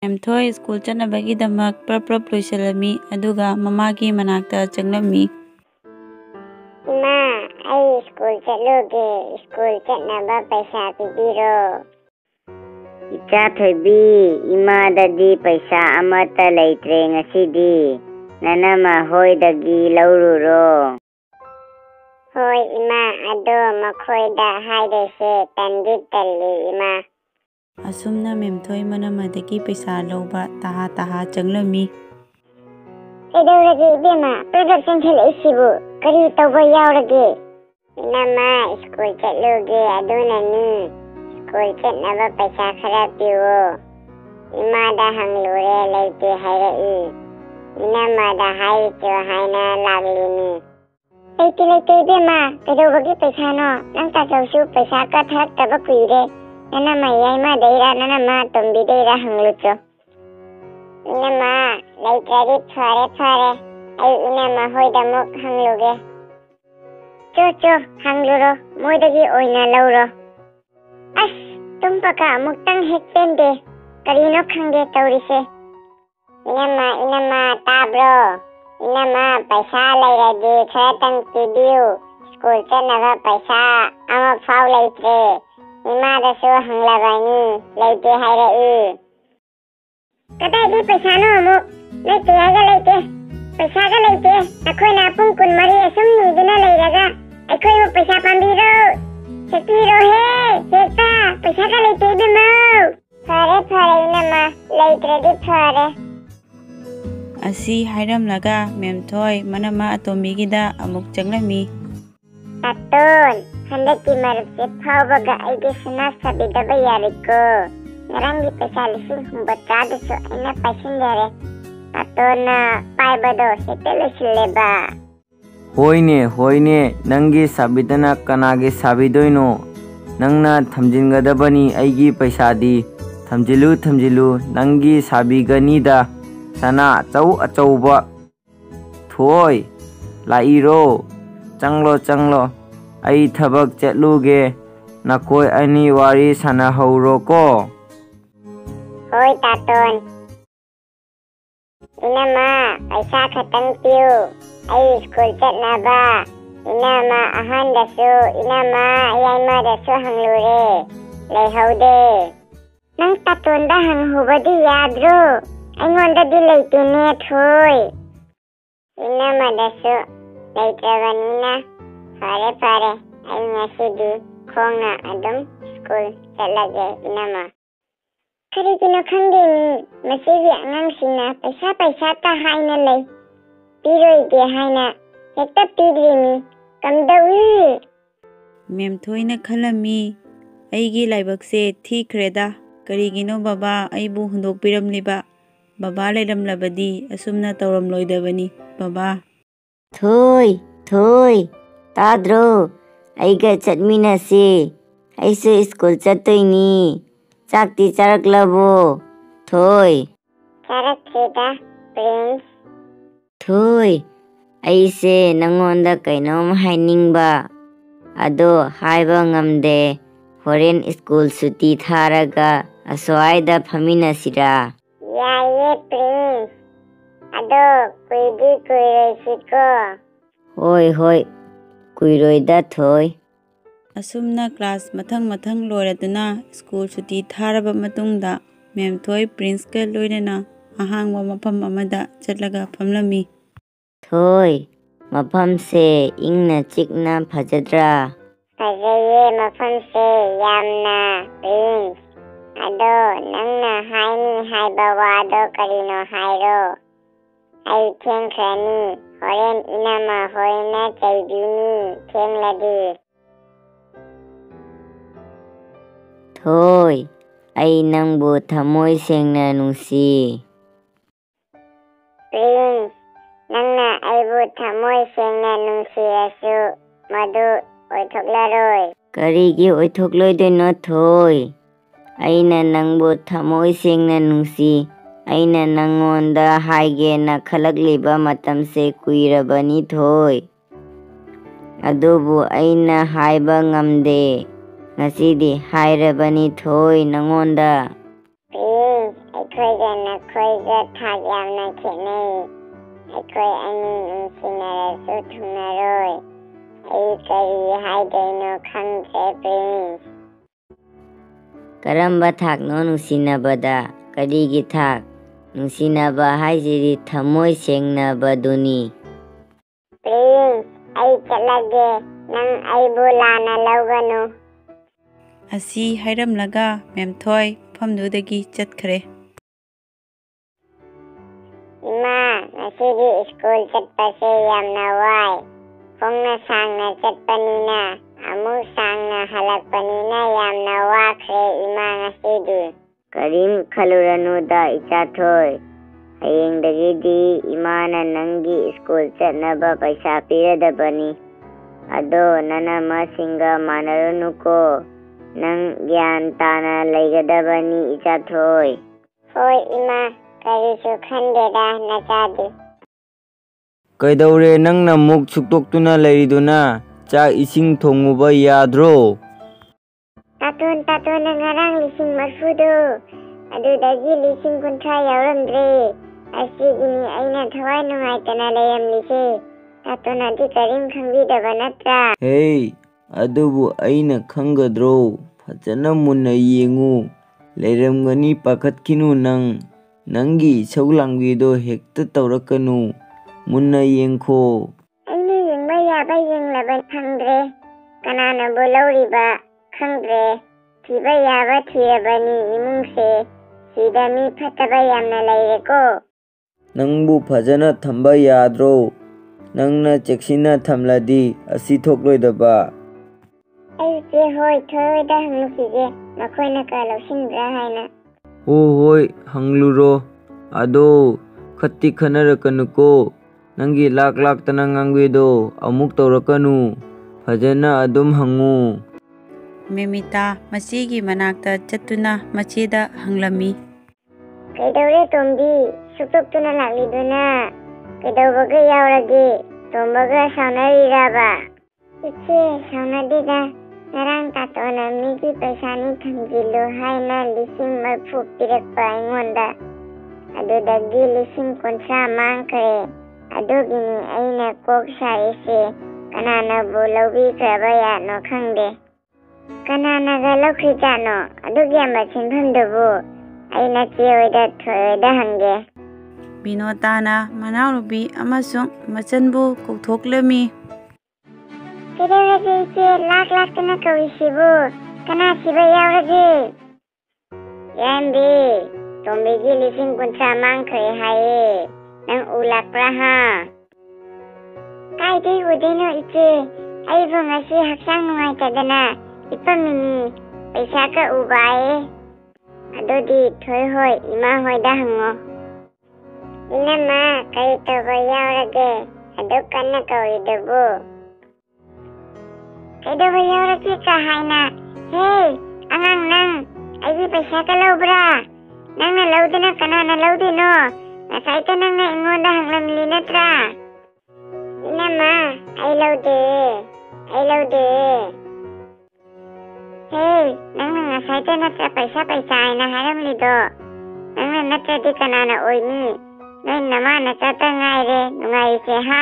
ꯃꯦꯝꯊꯣꯏ school ꯆꯠꯅꯕꯒꯤꯗꯃꯛ ꯄ꯭ꯔꯞ ꯂꯣꯏꯁꯤꯜꯂꯝꯃꯤ ꯑꯗꯨꯒ ꯃꯃꯥꯒꯤ ꯃꯅꯥꯛꯇ ꯆꯪꯂꯝꯃꯤ꯫ ꯏꯃꯥ, ꯑꯩ ꯁ꯭ꯀꯨꯜ ꯆꯠꯂꯨꯒꯦ꯫ ꯁ꯭ꯀꯨꯜ ꯆꯠꯅꯕ ꯄꯩꯁꯥ ꯄꯤꯕꯤꯔꯣ꯫ ꯏꯆꯥ ꯊꯣꯏꯕꯤ, ꯏꯃꯥꯗꯗꯤ ꯄꯩꯁꯥ ꯑꯃꯠꯇ ꯂꯩꯇ꯭ꯔꯦ ꯉꯁꯤꯗꯤ꯫ ꯅꯅꯝꯃ ꯍꯣꯏꯗꯒꯤ ꯂꯧꯔꯨꯔꯣ꯫ ꯍꯣꯏ ꯏꯃꯥ, ꯑꯗꯣ ꯃꯈꯣꯏꯗ ꯍꯥꯏꯔꯁꯦ ꯇꯟꯗꯤ ꯇꯜꯂꯤ ꯏꯃꯥ꯫ ꯑꯁꯨꯝꯅ ꯃꯦꯝꯊꯣꯏ ꯃꯅꯝꯃꯗꯒꯤ ꯄꯩꯁꯥ ꯂꯧꯕ ꯇꯍꯥ ꯆꯪꯂꯝꯃꯤ꯫ ꯀꯩꯗꯧꯔꯒꯦ ꯏꯕꯦꯝꯃ, ꯄ꯭ꯔꯞ ꯆꯪꯁꯤꯜꯂꯛꯏꯁꯤꯕꯨ? ꯀꯔꯤ ꯇꯧꯕ ꯌꯥꯎꯔꯒꯦ? ꯏꯅꯝꯃ, ꯁ꯭ꯀꯨꯜ ꯆꯠꯂꯨꯒꯦ ꯑꯗꯨꯅꯅꯤ꯫ ꯁ꯭ꯀꯨꯜ ꯆꯠꯅꯕ ꯄꯩꯁꯥ ꯈꯔ ꯄꯤꯌꯣ꯫ ꯏꯃꯥꯗ ꯍꯪꯂꯨꯔꯦ, ꯂꯩꯇꯦ ꯍꯥꯏꯔꯛꯏ꯫ ꯏꯅꯝꯃꯗ ꯍꯥꯏꯔꯤꯆꯣ ꯍꯥꯏꯅ ꯂꯥꯛꯂꯤꯅꯤ꯫ ꯂꯩꯇꯦ ꯏꯕꯦꯝꯃ, ꯀꯩꯗꯧꯕꯒꯤ ꯄꯩꯁꯥꯅꯣ? ꯅꯪ ꯇꯥꯆꯧꯁꯨ ꯄꯩꯁꯥꯒ ꯊꯥꯔꯛꯇꯕ ꯀꯨꯏꯔꯦ꯫ ꯅꯅꯝꯃ ꯌꯥꯏꯃꯗꯩꯔ ꯅꯅꯝꯃ ꯇꯣꯝꯕꯤꯗꯩꯔ ꯍꯪꯂꯨꯆꯣ꯫ ꯏꯅꯝꯃ, ꯂꯩꯇ꯭ꯔꯗꯤ ꯐꯔꯦ꯫ ꯑꯩ ꯏꯅꯝꯃ ꯍꯣꯏꯗ ꯑꯃꯨꯛ ꯍꯪꯂꯨꯒꯦ꯫ ꯆꯣ ꯍꯪꯂꯨꯔꯣ, ꯃꯣꯏꯗꯒꯤ ꯑꯣꯏꯅ ꯂꯧꯔꯣ꯫ ꯑꯁ, ꯇꯨꯝꯕꯒ ꯑꯃꯨꯛꯇꯪ ꯍꯦꯛ ꯄꯦꯟꯗꯦ꯫ ꯀꯔꯤꯅꯣ ꯈꯪꯗꯦ ꯇꯧꯔꯤꯁꯦ꯫ ꯏꯅꯝꯃ ꯇꯥꯕ꯭ꯔꯣ? ꯏꯅꯝꯃ, ꯄꯩꯁꯥ ꯂꯩꯔꯗꯤ ꯈꯔꯇꯪ ꯄꯤꯕꯤꯌꯨ꯫ ꯁ꯭ꯀꯨꯜ ꯆꯠꯅꯕ ꯄꯩꯁꯥ ꯑꯃꯐꯥꯎ ꯂꯩꯇ꯭ꯔꯦ꯫ ꯏꯃꯥꯗꯁꯨ ꯍꯪꯂꯕꯅꯤ, ꯂꯩꯇꯦ ꯍꯥꯏꯔꯛꯏ꯫ ꯀꯗꯥꯏꯗꯒꯤ ꯄꯩꯁꯥꯅꯣ ꯑꯃꯨꯛ? ꯂꯩꯇꯦ ꯍꯥꯏꯒ ꯂꯩꯇꯦ, ꯄꯩꯁꯥꯒ ꯂꯩꯇꯦ꯫ ꯅꯈꯣꯏꯅ ꯄꯨꯡ 24 ꯑꯁꯨꯝ ꯅꯤꯗꯨꯅ ꯂꯩꯔꯒ ꯑꯩꯈꯣꯏꯕꯨ ꯄꯩꯁꯥ ꯄꯥꯝꯕꯤꯔꯣ, ꯍꯦꯛꯄꯤꯔꯣꯍꯦ ꯍꯦꯛꯇ, ꯄꯩꯁꯥꯒ ꯂꯩꯇꯦ ꯏꯕꯦꯝꯃ꯫ ꯐꯔꯦ ꯏꯅꯝꯃ, ꯂꯩꯇ꯭ꯔꯗꯤ ꯐꯔꯦ꯫ ꯑꯁꯤ ꯍꯥꯏꯔꯝꯂꯒ ꯃꯦꯝꯊꯣꯏ ꯃꯅꯝꯃ ꯑꯇꯣꯝꯕꯤꯒꯤꯗ ꯑꯃꯨꯛ ꯆꯪꯂꯝꯃꯤ꯫ ꯇꯥꯇꯣꯟ, ꯍꯟꯗꯛꯀꯤ ꯃꯔꯨꯞꯁꯦ ꯐꯥꯎꯕꯒ ꯑꯩꯒꯤ ꯁꯅꯥ ꯁꯥꯕꯤꯗꯕ ꯌꯥꯔꯣꯏꯀꯣ꯫ ꯉꯔꯥꯡꯒꯤ ꯄꯩꯁꯥ 84,000ꯗꯨꯁꯨ ꯑꯩꯅ ꯄꯥꯏꯁꯤꯟꯖꯔꯦ꯫ ꯇꯥꯇꯣꯟꯅ ꯄꯥꯏꯕꯗꯣ ꯍꯦꯛꯇ ꯂꯣꯏꯁꯤꯜꯂꯦꯕ꯫ ꯍꯣꯏꯅꯦ, ꯅꯪꯒꯤ ꯁꯥꯕꯤꯗꯅ ꯀꯅꯥꯒꯤ ꯁꯥꯕꯤꯗꯣꯏꯅꯣ? ꯅꯪꯅ ꯊꯝꯖꯤꯟꯒꯗꯕꯅꯤ ꯑꯩꯒꯤ ꯄꯩꯁꯥꯗꯤ꯫ ꯊꯝꯖꯤꯜꯂꯨ, ꯅꯪꯒꯤ ꯁꯥꯕꯤꯒꯅꯤꯗ ꯁꯅꯥ ꯑꯆꯧꯕ꯫ ꯊꯣꯏ, ꯂꯥꯛꯏꯔꯣ? ꯆꯪꯂꯣ, ꯑꯩ ꯊꯕꯛ ꯆꯠꯂꯨꯒꯦ꯫ ꯅꯈꯣꯏ ꯑꯅꯤ ꯋꯥꯔꯤ ꯁꯥꯟꯅꯍꯧꯔꯣꯀꯣ꯫ ꯍꯣꯏ ꯇꯥꯇꯣꯟ꯫ ꯏꯅꯝꯃ, ꯄꯩꯁా ꯈꯇꯪ ꯄꯤꯌꯨ, ꯑꯩ ꯁ꯭ꯀꯨꯜ ꯆꯠꯅꯕ꯫ ꯏꯅꯝꯃ ꯑꯍꯟꯗꯁꯨ, ꯏꯅꯝꯃ ꯌꯥꯏꯃꯗꯁꯨ ꯍꯪꯂꯨꯔꯦ, ꯂꯩꯍꯧꯗꯦ꯫ ꯅꯪ ꯇꯥꯇꯣꯟꯗ ꯍꯪꯍꯧꯕꯗꯤ ꯌꯥꯗ꯭ꯔꯣ? ꯑꯩꯉꯣꯟꯗꯗꯤ ꯂꯩꯇꯦꯅꯦ ꯊꯣꯏ꯫ ꯏꯅꯝꯃꯗꯁꯨ ꯂꯩꯇ꯭ꯔꯕꯅꯤꯅ ꯐꯔꯦ, ꯑꯩ ꯉꯁꯤꯗꯤ ꯈꯣꯡꯅ ꯑꯗꯨꯝ ꯁ꯭ꯀꯨꯜ ꯆꯠꯂꯒꯦ ꯏꯅꯝꯃ꯫ ꯀꯔꯤꯒꯤꯅꯣ ꯈꯪꯗꯦꯅꯦ, ꯃꯁꯤꯒꯤ ꯑꯉꯥꯡꯁꯤꯡꯅ ꯄꯩꯁꯥꯇ ꯍꯥꯏꯅ ꯂꯩ, ꯄꯤꯔꯣꯏꯒꯦ ꯍꯥꯏꯅ ꯍꯦꯛꯇ ꯄꯤꯗ꯭ꯔꯤꯅꯤ, ꯀꯝꯗꯧꯏ? ꯃꯦꯝꯊꯣꯏꯅ ꯈꯜꯂꯝꯃꯤ, ꯑꯩꯒꯤ ꯂꯥꯏꯕꯛꯁꯦ ꯊꯤꯈ꯭ꯔꯦꯗ꯫ ꯀꯔꯤꯒꯤꯅꯣ ꯕꯕꯥ ꯑꯩꯕꯨ ꯍꯨꯟꯗꯣꯛꯄꯤꯔꯝꯂꯤꯕ? ꯕꯕꯥ ꯂꯩꯔꯝꯂꯕꯗꯤ ꯑꯁꯨꯝꯅ ꯇꯧꯔꯝꯂꯣꯏꯗꯕꯅꯤ ꯕꯕꯥ꯫ ꯊꯣꯏ, ꯇꯥꯗ꯭ꯔꯣ? ꯑꯩꯒ ꯆꯠꯃꯤꯟꯅꯁꯤ, ꯑꯩꯁꯨ ꯁ꯭ꯀꯨꯜ ꯆꯠꯇꯣꯏꯅꯤ꯫ ꯆꯥꯛꯇꯤ ꯆꯥꯔꯛꯂꯕꯣ ꯊꯣꯏ? ꯆꯥꯔꯛꯇ꯭ꯔꯤꯗ ꯄ꯭ꯔꯤꯟꯁ꯫ ꯊꯣꯏ, ꯑꯩꯁꯦ ꯅꯪꯉꯣꯟꯗ ꯀꯩꯅꯣꯝ ꯍꯥꯏꯅꯤꯡꯕ, ꯑꯗꯣ ꯍꯥꯏꯕ ꯉꯝꯗꯦ꯫ ꯍꯣꯔꯦꯟ ꯁ꯭ꯀꯨꯜ ꯁꯨꯇꯤ ꯊꯥꯔꯒ ꯑꯁ꯭ꯋꯥꯏꯗ ꯐꯝꯃꯤꯟꯅꯁꯤꯔꯥ? ꯌꯥꯏꯌꯦ ꯄ꯭ꯔꯤꯟꯁ, ꯑꯗꯣ ꯀꯨꯏꯗꯤ ꯀꯨꯏꯔꯣꯏꯁꯤꯀꯣ? ꯍꯣꯏ, ꯀꯨꯏꯔꯣꯏꯗ ꯊꯣꯏ꯫ ꯑꯁꯨꯝꯅ ꯀ꯭ꯂꯥꯁ ꯃꯊꯪ ꯂꯣꯏꯔꯗꯨꯅ ꯁ꯭ꯀꯨꯜ ꯁꯨꯇꯤ ꯊꯥꯔꯕ ꯃꯇꯨꯡꯗ ꯃꯦꯝꯊꯣꯏ ꯄ꯭ꯔꯤꯟꯁꯀ ꯂꯣꯏꯅꯅ ꯑꯍꯥꯡꯕ ꯃꯐꯝ ꯑꯃꯗ ꯆꯠꯂꯒ ꯐꯝꯂꯝꯃꯤ꯫ ꯊꯣꯏ, ꯃꯐꯝꯁꯦ ꯏꯪꯅ ꯆꯤꯛꯅ ꯐꯖꯗ꯭ꯔꯥ? ꯐꯖꯩꯌꯦ ꯃꯐꯝꯁꯦ ꯌꯥꯝꯅ ꯄ꯭ꯔꯤꯟꯁ꯫ ꯑꯗꯣ ꯅꯪꯅ ꯍꯥꯏꯅꯤ ꯍꯥꯏꯕ ꯋꯥꯗꯣ ꯀꯔꯤꯅꯣ ꯍꯥꯏꯔꯣ? ꯑꯩ ꯊꯦꯡꯈ꯭ꯔꯅꯤ, ꯍꯣꯔꯦꯟ ꯏꯅꯝꯃ ꯍꯣꯏꯅ ꯆꯩꯕꯤꯅꯤ ꯊꯦꯡꯂꯗꯤ꯫ ꯊꯣꯏ, ꯑꯩ ꯅꯪꯕꯨ ꯊꯃꯣꯏ ꯁꯦꯡꯅ ꯅꯨꯡꯁꯤ꯫ ꯄ꯭ꯔꯤꯟꯁ, ꯅꯪꯅ ꯑꯩꯕꯨ ꯊꯃꯣꯏ ꯁꯦꯡꯅ ꯅꯨꯡꯁꯤꯔꯁꯨ ꯃꯗꯨ ꯑꯣꯏꯊꯣꯛꯂꯔꯣꯏ꯫ ꯀꯔꯤꯒꯤ ꯑꯣꯏꯊꯣꯛꯂꯣꯏꯗꯣꯏꯅꯣ ꯊꯣꯏ? ꯑꯩꯅ ꯅꯪꯕꯨ ꯊꯃꯣꯏ ꯁꯦꯡꯅ ꯅꯨꯡꯁꯤ, ꯑꯩꯅ ꯅꯪꯉꯣꯟꯗ ꯍꯥꯏꯒꯦꯅ ꯈꯜꯂꯛꯂꯤꯕ ꯃꯇꯝꯁꯦ ꯀꯨꯏꯔꯕꯅꯤ ꯊꯣꯏ꯫ ꯑꯗꯨꯕꯨ ꯑꯩꯅ ꯍꯥꯏꯕ ꯉꯝꯗꯦ꯫ ꯉꯁꯤꯗꯤ ꯍꯥꯏꯔꯕꯅꯤ ꯊꯣꯏ ꯅꯪꯉꯣꯟꯗ꯫ ꯄ꯭ꯔꯤꯟꯁ, ꯑꯩꯈꯣꯏꯒ ꯅꯈꯣꯏꯒ ꯊꯥꯛ ꯌꯥꯝꯅ ꯈꯦꯠꯅꯩ ꯑꯩꯈꯣꯏ ꯑꯅꯤ ꯅꯨꯡꯁꯤꯅꯔꯁꯨ ꯊꯨꯡꯅꯔꯣꯏ ꯑꯩ ꯀꯔꯤ ꯍꯥꯏꯗꯣꯏꯅꯣ ꯈꯪꯗ꯭ꯔꯦ ꯄ꯭ꯔꯤꯟꯁ ꯀꯔꯝꯕ ꯊꯥꯛꯅꯣ ꯅꯨꯡꯁꯤꯅꯕꯗ ꯀꯔꯤꯒꯤ ꯊꯥꯛ ꯅꯨꯡꯁꯤꯅꯕ ꯍꯥꯏꯁꯤꯗꯤ ꯊꯃꯣꯏ ꯁꯦꯡꯅꯕꯗꯨꯅꯤ ꯄ꯭ꯔꯤꯟꯁ ꯑꯩ ꯆꯠꯂꯒꯦ ꯅꯪ ꯑꯩꯕꯨ ꯂꯥꯟꯅ ꯂꯧꯒꯅꯨ ꯑꯁꯤ ꯍꯥꯏꯔꯝꯂꯒ ꯃꯦꯝꯊꯣꯏ ꯃꯐꯝꯗꯨꯗꯒꯤ ꯆꯠꯈ꯭ꯔꯦ ꯏꯃꯥ ꯉꯁꯤꯗꯤ ꯁ꯭ꯀꯨꯜ ꯆꯠꯄꯁꯦ ꯌꯥꯝꯅ ꯋꯥꯏ ꯈꯣꯡꯅ ꯁꯥꯡꯅ ꯆꯠꯄꯅꯤꯅ ꯑꯃꯨꯛ ꯁꯥꯡꯅ ꯍꯜꯂꯛꯄꯅꯤꯅ ꯌꯥꯝꯅ ꯋꯥꯈ꯭ꯔꯦ ꯏꯃꯥ ꯉꯁꯤꯗꯤ ꯀꯔꯤꯝ ꯈꯜꯂꯨꯔꯅꯨꯗ ꯏꯆꯥꯊꯣꯏ ꯍꯌꯦꯡꯗꯒꯤꯗꯤ ꯏꯃꯥꯅ ꯅꯪꯒꯤ ꯁ꯭ꯀꯨꯜ ꯆꯠꯅꯕ ꯄꯩꯁꯥ ꯄꯤꯔꯗꯕꯅꯤ ꯑꯗꯣ ꯅꯅꯝꯃꯁꯤꯡꯒ ꯃꯥꯟꯅꯔꯨꯅꯨꯀꯣ ꯅꯪ ꯒ꯭ꯌꯥꯟ ꯇꯥꯅ ꯂꯩꯒꯗꯕꯅꯤ ꯏꯆꯥꯊꯣꯏ ꯍꯣꯏ ꯏꯃꯥ ꯀꯔꯤꯁꯨ ꯈꯟꯗꯦꯗ ꯅꯆꯥꯗꯤ ꯀꯩꯗꯧꯔꯦ ꯅꯪꯅ ꯃꯨꯛ ꯁꯨꯛꯇꯣꯛꯇꯨꯅ ꯂꯩꯔꯤꯗꯨꯅ ꯆꯥꯛ ꯏꯁꯤꯡ ꯊꯣꯡꯉꯨꯕ ꯌꯥꯗ꯭ꯔꯣ ꯇꯥꯇꯣꯟꯅ ꯉꯔꯥꯡ 40,000ꯗꯣ ꯑꯗꯨꯗꯒꯤ 30,000 ꯌꯥꯎꯔꯝꯗ꯭ꯔꯦ ꯑꯁꯤꯒꯤꯅꯤ ꯑꯩꯅ ꯊꯋꯥꯏ ꯅꯨꯡꯉꯥꯏꯇꯅ ꯂꯩꯔꯝꯂꯤꯁꯦ ꯇꯥꯇꯣꯟꯅꯗꯤ ꯀꯔꯤꯝ ꯈꯪꯕꯤꯗꯕ ꯅꯠꯇ꯭ꯔꯥ ꯍꯦ ꯑꯗꯨꯕꯨ ꯑꯩꯅ ꯈꯪꯒꯗ꯭ꯔꯣ ꯐꯖꯅ ꯃꯨꯟꯅ ꯌꯦꯡꯉꯨ ꯂꯩꯔꯝꯒꯅꯤ ꯄꯥꯈꯠꯈꯤꯅꯨ ꯅꯪꯒꯤ ꯏꯁꯧ ꯂꯥꯡꯕꯤꯗꯣ ꯍꯦꯛꯇ ꯇꯧꯔꯛꯀꯅꯨ मुन्ना येंखो ꯑꯩꯅ ꯌꯦꯡꯕ ꯌꯥꯕ ꯌꯦꯡꯂꯕ ꯈꯪꯗ꯭ꯔꯦ ꯀꯅꯥꯅꯕꯨ ꯂꯧꯔꯤꯕ ꯈꯪꯗ꯭ꯔꯦ ꯊꯤꯕ ꯌꯥꯕ ꯊꯤꯔꯕꯅꯤ ꯏꯃꯨꯡꯁꯦ ꯁꯤꯗ ꯃꯤ ꯐꯠꯇꯕ ꯌꯥꯝꯅ ꯂꯩꯔꯦꯀꯣ ꯅꯪꯕꯨ ꯐꯖꯅ ꯊꯝꯕ ꯌꯥꯗ꯭ꯔꯣ ꯅꯪꯅ ꯆꯦꯛꯁꯤꯟꯅ ꯊꯝꯂꯗꯤ ꯑꯁꯤ ꯊꯣꯛꯂꯣꯏꯗꯕ ꯑꯩꯁꯦ ꯍꯣꯏ ꯊꯣꯏꯗ ꯍꯪꯂꯨꯈꯤꯒꯦ ꯃꯈꯣꯏꯅ ꯀꯥ ꯂꯧꯁꯤꯟꯕ꯭ꯔꯥ ꯍꯥꯏꯅ ꯍꯣꯏ ꯍꯪꯂꯨꯔꯣ ꯑꯗꯣ खत्ती खनरकनुको नंगी लाक लाक्तना ngangido अमुक तौरकनु फजना अदुम हंगु मेमिता मसीगी मनाक्ता चत्तुना मचेदा हंगलमी कइदौरे तोंबी सुक्तुना लागिदुना कइदौबगे यावरगे तोंबगा सावनारिराबा इचे सावनादिदा नरांग तातोना मिगी पैसानी थंजिलो हाइना 40,000 पिरकपा अइंगोंदा अदुदगी 50,000 मांखरे अदुगिनी अइना कोक साइसे कनानाबु लौबिख्रबा यानो खंगदे कनानागा लौख्रिजानो अदुगियामा सिनफमदबु अइना चेओइदा थोइदा हंगे बिनोताना मनाउनुबी अमसुंग मचनबु कौथोक्लमी कइदौरगे इचे लाक लाक्तना कविसिबु कना सिबा यावरगे यामबी तोंबेगी 50,000 मांखरे हाये नंग उलाकप्रा हा काइदे उदेनो इचे अइबो ngasi hakchang nungaitadana ipamini पैसाका उबाए अदोदी थोय होय इमा होयदा हंगो इनमा कई तबा यावरगे अदो कन्ना कौरिदबु कइदबा यावरगे का हायना हे angang nang अइबी पैसाका लौब्रा नंगना लौदना कनाना लौदिनो नसाइता नंगना इंगोंदा हंगलमली नत्रा इनमा आई लौदे हे नंगना नसाइता नत्रा पैसा आइना हारमलिदो नंगना नत्रदि कनाना ओइनी नोय नमा नचाता ngaire nungaise ha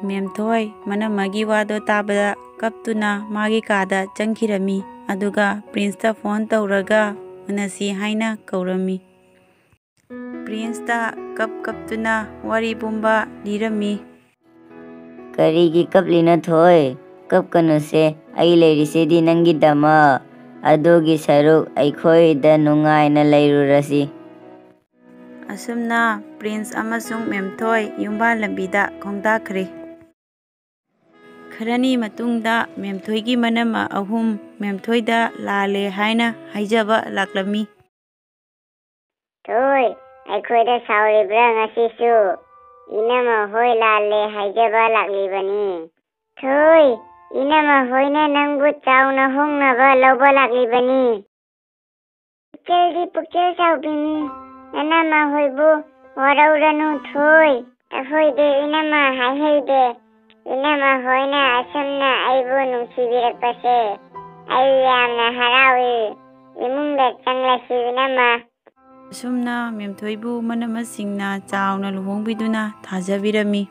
मेमथोय मनमगी वादो ताबदा कप्तुना मागी कादा चंखिरमी अदुगा प्रिंसता फोन तौरगा उनसी हाइना कौरमी प्रिंसता कप्तुना वारी बुंबा लिरमी करीगी कपलिना थोय कपकनुसे आई लेरिसेदी नंगीदमा अदोगी सरुक अइखोयदा नुंगाइना लैरुरसी असुमना प्रिंस अमसुंग मेमथोय युंबा लंबीदा खोंगदाखरे खरनी मतुंगदा मेमथोयगी मनमा अहुम मेमथोयदा लाले हाइना हाइजबा लाक्लमी थोय अइखोयदा सावरिब्रा ngasisu इनमा होय लाले हाइजबा लाक्लिबनी थोय इनमा होयना नंगबु चाउना होंगनाबा लौबा लाक्लिबनी चलदी पुक्चल साउबिनी ननामा होयबु वरौरनु थोय अहोयदे इनमा हाइहेदे इनमा होयना असमना अइबु नुंसिबिरकपसे अइ यामना हरावी इमुंगदा चंगलासी इनमा ꯑꯁꯨꯝꯅ ꯃꯦꯝꯊꯣꯏꯕꯨ ꯃꯅꯃꯁꯤꯡꯅ ꯆꯥꯎꯅ ꯂꯨꯍꯣꯡꯕꯤꯗꯨꯅ ꯊꯥꯖꯕꯤꯔꯝꯃꯤ꯫